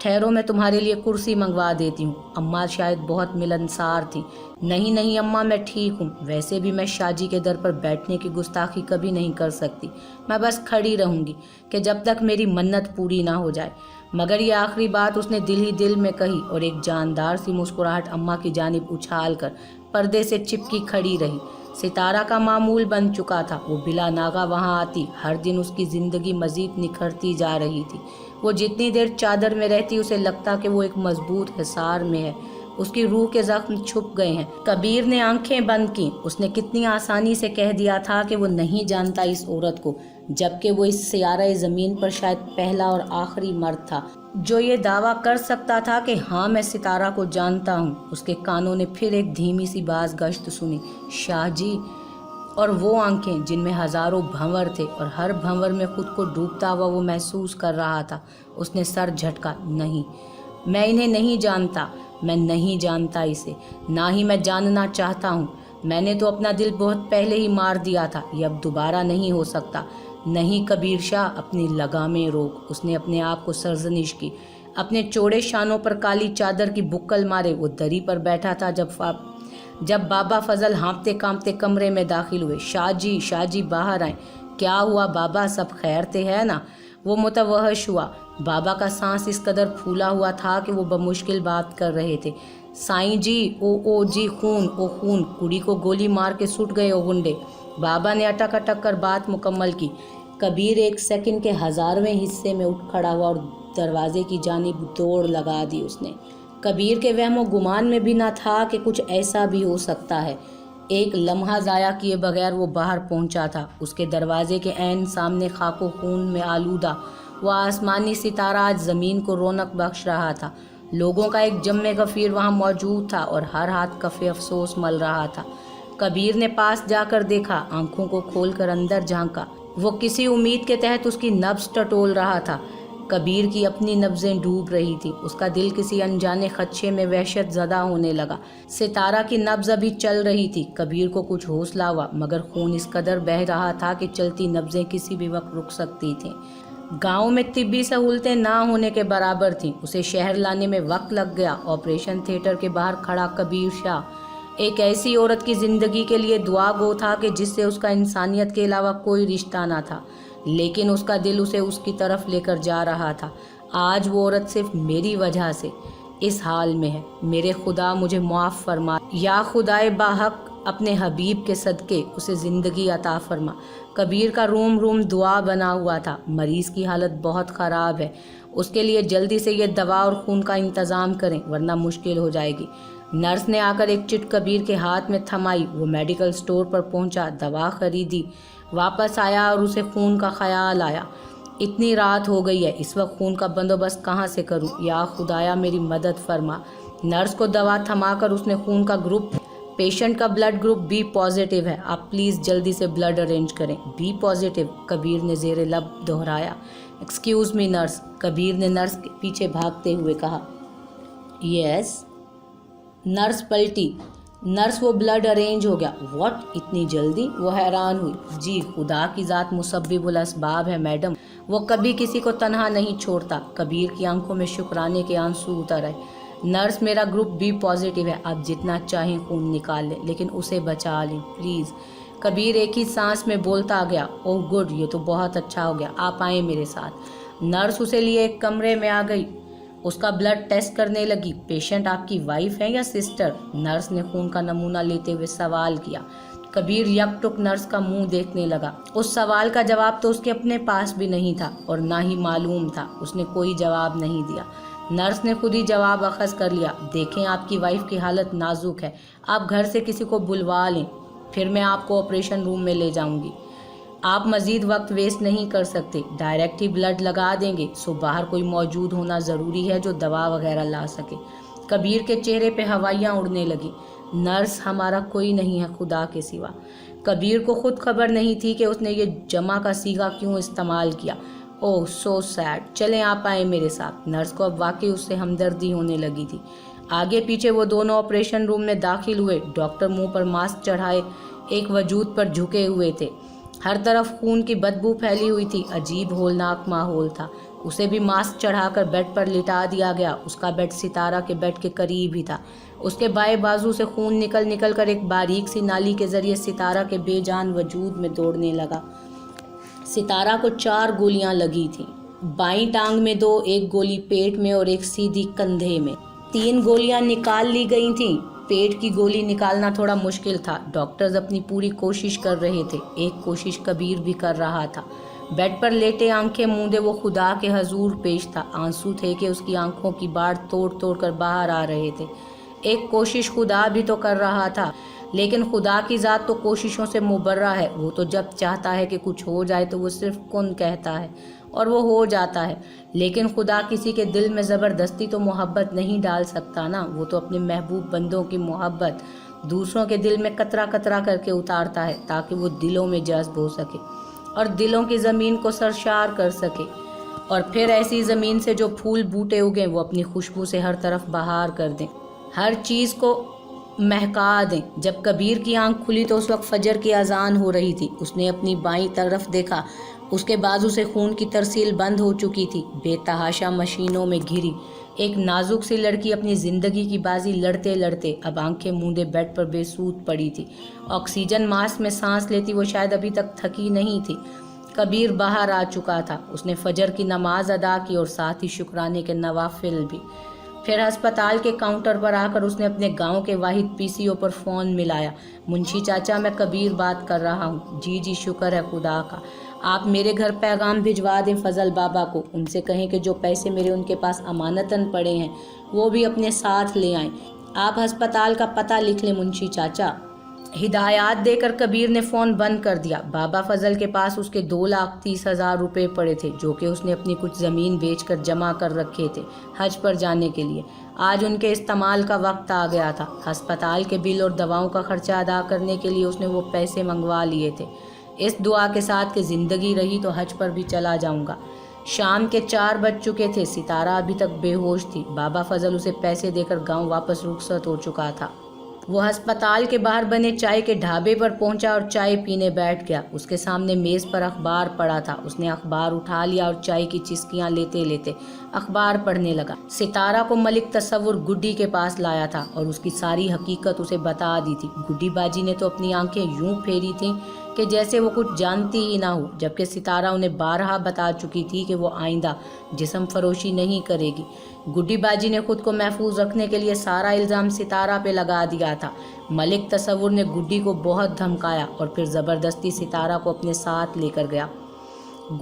ٹھہرو میں تمہارے لیے کرسی منگوا دیتی ہوں۔ اماں شاید بہت ملنسار تھی۔ نہیں نہیں اماں میں ٹھیک ہوں، ویسے بھی میں شاہ جی کے در پر بیٹھنے کی گستاخی کبھی نہیں کر سکتی، میں بس کھڑی رہوں گی کہ جب تک میری منت پوری نہ ہو جائے۔ مگر یہ آخری بات اس نے دل ہی دل میں کہی اور ایک جاندار سی مسکراہٹ اماں کی جانب اچھال کر پردے سے چپکی کھڑی رہی۔ ستارہ کا معمول بن چکا تھا، وہ بلا ناغہ وہاں آتی، ہر دن اس کی زندگی مزید نکھرتی جا رہی تھی۔ وہ جتنی دیر چادر میں رہتی اسے لگتا کہ وہ ایک مضبوط حصار میں ہے، اس کی روح کے زخم چھپ گئے ہیں۔ کبیر نے آنکھیں بند کیں، اس نے کتنی آسانی سے کہہ دیا تھا کہ وہ نہیں جانتا اس عورت کو، جبکہ وہ اس سیارہ زمین پر شاید پہلا اور آخری مرد تھا جو یہ دعویٰ کر سکتا تھا کہ ہاں میں ستارہ کو جانتا ہوں۔ اس کے کانوں نے پھر ایک دھیمی سی باز گشت سنی، شاہ جی، اور وہ آنکھیں جن میں ہزاروں بھنور تھے اور ہر بھنور میں خود کو ڈوبتا ہوا وہ محسوس کر رہا تھا۔ اس نے سر جھٹکا، نہیں، میں انہیں نہیں جانتا، میں نہیں جانتا اسے، نہ ہی میں جاننا چاہتا ہوں۔ میں نے تو اپنا دل بہت پہلے ہی مار دیا تھا، یہ اب دوبارہ نہیں ہو سکتا۔ نہیں کبیر شاہ، اپنی لگامیں روک۔ اس نے اپنے آپ کو سرزنش کی۔ اپنے چوڑے شانوں پر کالی چادر کی بکل مارے وہ دری پر بیٹھا تھا جب بابا فضل ہانپتے کانپتے کمرے میں داخل ہوئے۔ شاہ جی باہر آئیں۔ کیا ہوا بابا، سب خیر تھے ہے نا؟ وہ متوحش ہوا۔ بابا کا سانس اس قدر پھولا ہوا تھا کہ وہ بمشکل بات کر رہے تھے۔ سائیں جی، او جی، خون، او خون، کڑی کو گولی مار کے سٹ گئے او گنڈے۔ بابا نے اٹک اٹک کر بات مکمل کی۔ کبیر ایک سیکنڈ کے ہزارویں حصے میں اٹھ کھڑا ہوا اور دروازے کی جانب دوڑ لگا دی اس نے۔ کبیر کے وہم و گمان میں بھی نہ تھا کہ کچھ ایسا بھی ہو سکتا ہے۔ ایک لمحہ ضائع کیے بغیر وہ باہر پہنچا تھا۔ اس کے دروازے کے عین سامنے خاک و خون میں آلودہ وہ آسمانی ستارہ آج زمین کو رونق بخش رہا تھا۔ لوگوں کا ایک جم غفیر وہاں موجود تھا اور ہر ہاتھ کف افسوس مل رہا تھا۔ کبیر نے پاس جا کر دیکھا، آنکھوں کو کھول کر اندر جھانکا۔ وہ کسی امید کے تحت اس کی نبض ٹٹول رہا تھا۔ کبیر کی اپنی نبضیں ڈوب رہی تھی، اس کا دل کسی انجانے خدشے میں وحشت زدہ ہونے لگا۔ ستارہ کی نبض ابھی چل رہی تھی۔ کبیر کو کچھ حوصلہ ہوا، مگر خون اس قدر بہہ رہا تھا کہ چلتی نبضیں کسی بھی وقت رک سکتی تھیں۔ گاؤں میں طبی سہولتیں نہ ہونے کے برابر تھیں، اسے شہر لانے میں وقت لگ گیا۔ آپریشن تھیٹر کے باہر کھڑا کبیر شاہ ایک ایسی عورت کی زندگی کے لیے دعا گو تھا کہ جس سے اس کا انسانیت کے علاوہ کوئی رشتہ نہ تھا، لیکن اس کا دل اسے اس کی طرف لے کر جا رہا تھا۔ آج وہ عورت صرف میری وجہ سے اس حال میں ہے۔ میرے خدا مجھے معاف فرما، یا خدائے باحق اپنے حبیب کے صدقے اسے زندگی عطا فرما۔ کبیر کا روم روم دعا بنا ہوا تھا۔ مریض کی حالت بہت خراب ہے، اس کے لیے جلدی سے یہ دوا اور خون کا انتظام کریں ورنہ مشکل ہو جائے گی۔ نرس نے آ کر ایک چٹ کبیر کے ہاتھ میں تھمائی۔ وہ میڈیکل سٹور پر پہنچا، دوا خریدی، واپس آیا اور اسے خون کا خیال آیا۔ اتنی رات ہو گئی ہے، اس وقت خون کا بندوبست کہاں سے کروں؟ یا خدایا میری مدد فرما۔ نرس کو دوا تھما کر اس نے خون کا گروپ، پیشنٹ کا بلڈ گروپ بی پازیٹیو ہے، آپ پلیز جلدی سے بلڈ ارینج کریں۔ بی پازیٹیو، کبیر نے زیر لب دہرایا۔ ایکسکیوز می نرس، کبیر نے نرس کے پیچھے بھاگتے ہوئے کہا۔ یس۔ نرس پلٹی۔ نرس، وہ بلڈ ارینج ہو گیا۔ واٹ، اتنی جلدی؟ وہ حیران ہوئی۔ جی، خدا کی ذات مسبب الاسباب ہے میڈم، وہ کبھی کسی کو تنہا نہیں چھوڑتا۔ کبیر کی آنکھوں میں شکرانے کے آنسو اتر آئے۔ نرس، میرا گروپ بی پازیٹیو ہے، آپ جتنا چاہیں خون نکال لیں لیکن اسے بچا لیں پلیز۔ کبیر ایک ہی سانس میں بولتا گیا، اوہ گڈ، یہ تو بہت اچھا ہو گیا، آپ آئیں میرے ساتھ۔ نرس اسے لیے ایک کمرے میں آ گئی، اس کا بلڈ ٹیسٹ کرنے لگی۔ پیشنٹ آپ کی وائف ہے یا سسٹر؟ نرس نے خون کا نمونہ لیتے ہوئے سوال کیا۔ کبیر یک ٹک نرس کا منہ دیکھنے لگا۔ اس سوال کا جواب تو اس کے اپنے پاس بھی نہیں تھا اور نہ ہی معلوم تھا۔ اس نے کوئی جواب نہیں دیا۔ نرس نے خود ہی جواب اخذ کر لیا، دیکھیں آپ کی وائف کی حالت نازک ہے، آپ گھر سے کسی کو بلوا لیں، پھر میں آپ کو آپریشن روم میں لے جاؤں گی۔ آپ مزید وقت ویسٹ نہیں کر سکتے، ڈائریکٹ ہی بلڈ لگا دیں گے، سو باہر کوئی موجود ہونا ضروری ہے جو دوا وغیرہ لا سکے۔ کبیر کے چہرے پہ ہوائیاں اڑنے لگی۔ نرس، ہمارا کوئی نہیں ہے خدا کے سوا۔ کبیر کو خود خبر نہیں تھی کہ اس نے یہ جمع کا صیغہ کیوں استعمال کیا۔ اوہ سو سیڈ، چلیں آپ آئیں میرے ساتھ۔ نرس کو اب واقعی اس سے ہمدردی ہونے لگی تھی۔ آگے پیچھے وہ دونوں آپریشن روم میں داخل ہوئے۔ ڈاکٹر منہ پر ماسک چڑھائے ایک وجود پر جھکے ہوئے تھے۔ ہر طرف خون کی بدبو پھیلی ہوئی تھی، عجیب ہولناک ماحول تھا۔ اسے بھی ماسک چڑھا کر بیڈ پر لٹا دیا گیا۔ اس کا بیڈ ستارہ کے بیڈ کے قریب ہی تھا۔ اس کے بائیں بازو سے خون نکل کر ایک باریک سی نالی کے ذریعے ستارہ کے بے جان وجود میں دوڑنے لگا۔ ستارہ کو 4 گولیاں لگی تھیں، بائیں ٹانگ میں 2، ایک گولی پیٹ میں اور ایک سیدھی کندھے میں۔ 3 گولیاں نکال لی گئی تھیں۔ پیٹ کی گولی نکالنا تھوڑا مشکل تھا۔ ڈاکٹرز اپنی پوری کوشش کر رہے تھے، ایک کوشش کبیر بھی کر رہا تھا۔ بیڈ پر لیٹے آنکھیں موندے وہ خدا کے حضور پیش تھا۔ آنسو تھے کہ اس کی آنکھوں کی باڑ توڑ کر باہر آ رہے تھے۔ ایک کوشش خدا بھی تو کر رہا تھا، لیکن خدا کی ذات تو کوششوں سے مبرہ ہے۔ وہ تو جب چاہتا ہے کہ کچھ ہو جائے تو وہ صرف کن کہتا ہے اور وہ ہو جاتا ہے۔ لیکن خدا کسی کے دل میں زبردستی تو محبت نہیں ڈال سکتا نا۔ وہ تو اپنے محبوب بندوں کی محبت دوسروں کے دل میں قطرہ قطرہ کر کے اتارتا ہے تاکہ وہ دلوں میں جذب ہو سکے اور دلوں کی زمین کو سرشار کر سکے، اور پھر ایسی زمین سے جو پھول بوٹے اگیں وہ اپنی خوشبو سے ہر طرف بہار کر دیں، ہر چیز کو مہکا دیں۔ جب کبیر کی آنکھ کھلی تو اس وقت فجر کی اذان ہو رہی تھی۔ اس نے اپنی بائیں طرف دیکھا، اس کے بازو سے خون کی ترسیل بند ہو چکی تھی، بے تحاشا مشینوں میں گھری ایک نازک سی لڑکی اپنی زندگی کی بازی لڑتے لڑتے اب آنکھیں موندے بیڈ پر بے سود پڑی تھی۔ آکسیجن ماسک میں سانس لیتی وہ شاید ابھی تک تھکی نہیں تھی۔ کبیر باہر آ چکا تھا۔ اس نے فجر کی نماز ادا کی اور ساتھ ہی شکرانے کے نوافل بھی۔ پھر ہسپتال کے کاؤنٹر پر آ کر اس نے اپنے گاؤں کے واحد PCO پر فون ملایا۔ منشی چاچا، میں کبیر بات کر رہا ہوں۔ جی شکر ہے خدا کا۔ آپ میرے گھر پیغام بھجوا دیں فضل بابا کو، ان سے کہیں کہ جو پیسے میرے ان کے پاس امانتاً پڑے ہیں وہ بھی اپنے ساتھ لے آئیں۔ آپ ہسپتال کا پتہ لکھ لیں منشی چاچا۔ ہدایات دے کر کبیر نے فون بند کر دیا۔ بابا فضل کے پاس اس کے 2,30,000 روپے پڑے تھے جو کہ اس نے اپنی کچھ زمین بیچ کر جمع کر رکھے تھے حج پر جانے کے لیے۔ آج ان کے استعمال کا وقت آ گیا تھا۔ ہسپتال کے بل اور دواؤں کا خرچہ ادا کرنے کے لیے اس نے وہ پیسے منگوا لیے تھے، اس دعا کے ساتھ کہ زندگی رہی تو حج پر بھی چلا جاؤں گا۔ شام کے 4 بج چکے تھے۔ ستارہ ابھی تک بے ہوش تھی۔ بابا فضل اسے پیسے دے کر گاؤں واپس رخصت ہو چکا تھا۔ وہ ہسپتال کے باہر بنے چائے کے ڈھابے پر پہنچا اور چائے پینے بیٹھ گیا۔ اس کے سامنے میز پر اخبار پڑا تھا۔ اس نے اخبار اٹھا لیا اور چائے کی چسکیاں لیتے لیتے اخبار پڑھنے لگا۔ ستارہ کو ملک تصور گڈی کے پاس لایا تھا اور اس کی ساری حقیقت اسے بتا دی تھی۔ گڈی باجی نے تو اپنی آنکھیں یوں پھیری تھیں کہ جیسے وہ کچھ جانتی ہی نہ ہو، جبکہ ستارہ انہیں بارہا بتا چکی تھی کہ وہ آئندہ جسم فروشی نہیں کرے گی۔ گڈی باجی نے خود کو محفوظ رکھنے کے لیے سارا الزام ستارہ پہ لگا دیا تھا۔ ملک تصور نے گڈی کو بہت دھمکایا اور پھر زبردستی ستارہ کو اپنے ساتھ لے کر گیا۔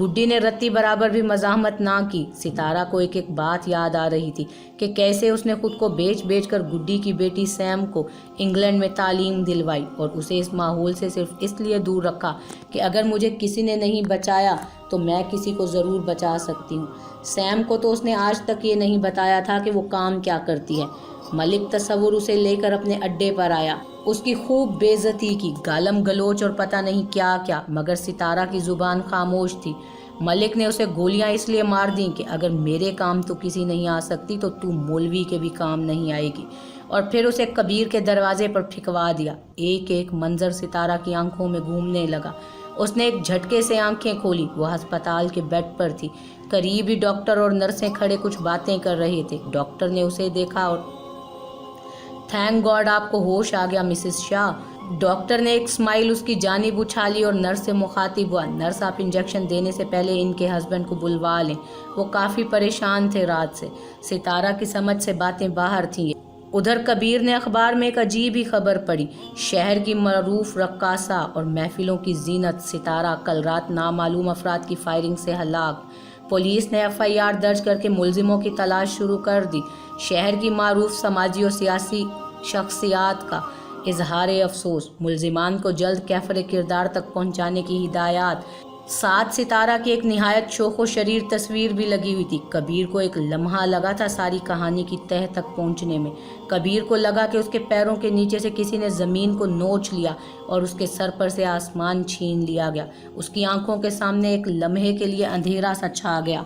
گڈی نے رتی برابر بھی مزاحمت نہ کی۔ ستارہ کو ایک ایک بات یاد آ رہی تھی کہ کیسے اس نے خود کو بیچ کر گڈی کی بیٹی سیم کو انگلینڈ میں تعلیم دلوائی اور اسے اس ماحول سے صرف اس لیے دور رکھا کہ اگر مجھے کسی نے نہیں بچایا تو میں کسی کو ضرور بچا سکتی ہوں۔ سیم کو تو اس نے آج تک یہ نہیں بتایا تھا کہ وہ کام کیا کرتی ہے۔ ملک تصور اسے لے کر اپنے اڈے پر آیا۔ اس کی خوب بے عزتی کی، گالم گلوچ اور پتہ نہیں کیا کیا، مگر ستارہ کی زبان خاموش تھی۔ ملک نے اسے گولیاں اس لیے مار دیں کہ اگر میرے کام تو کسی نہیں آ سکتی تو مولوی کے بھی کام نہیں آئے گی، اور پھر اسے کبیر کے دروازے پر پھینکوا دیا۔ ایک ایک منظر ستارہ کی آنکھوں میں گھومنے لگا۔ اس نے ایک جھٹکے سے آنکھیں کھولی۔ وہ ہسپتال کے بیڈ پر تھی۔ قریب ہی ڈاکٹر اور نرسیں کھڑے کچھ باتیں کر رہے تھے۔ ڈاکٹر نے اسے دیکھا اور تھینک گاڈ آپ کو ہوش آ گیا مسز شاہ۔ ڈاکٹر نے ایک سمائل اس کی جانب اچھالی اور نرس سے مخاطب ہوا، نرس آپ انجیکشن دینے سے پہلے ان کے ہسبینڈ کو بلوا لیں، وہ کافی پریشان تھے رات سے۔ ستارہ کی سمجھ سے باتیں باہر تھیں۔ ادھر کبیر نے اخبار میں ایک عجیب ہی خبر پڑھی، شہر کی معروف رقاصہ اور محفلوں کی زینت ستارہ کل رات نامعلوم افراد کی فائرنگ سے ہلاک۔ پولیس نے FIR درج کر کے ملزموں کی تلاش شروع کر دی۔ شہر کی معروف سماجی و سیاسی شخصیات کا اظہار افسوس، ملزمان کو جلد کیفر کردار تک پہنچانے کی ہدایات۔ ساتھ ستارہ کی ایک نہایت شوخ و شریر تصویر بھی لگی ہوئی تھی۔ کبیر کو ایک لمحہ لگا تھا ساری کہانی کی تہہ تک پہنچنے میں۔ کبیر کو لگا کہ اس کے پیروں کے نیچے سے کسی نے زمین کو نوچ لیا اور اس کے سر پر سے آسمان چھین لیا گیا۔ اس کی آنکھوں کے سامنے ایک لمحے کے لیے اندھیرا سا چھا گیا۔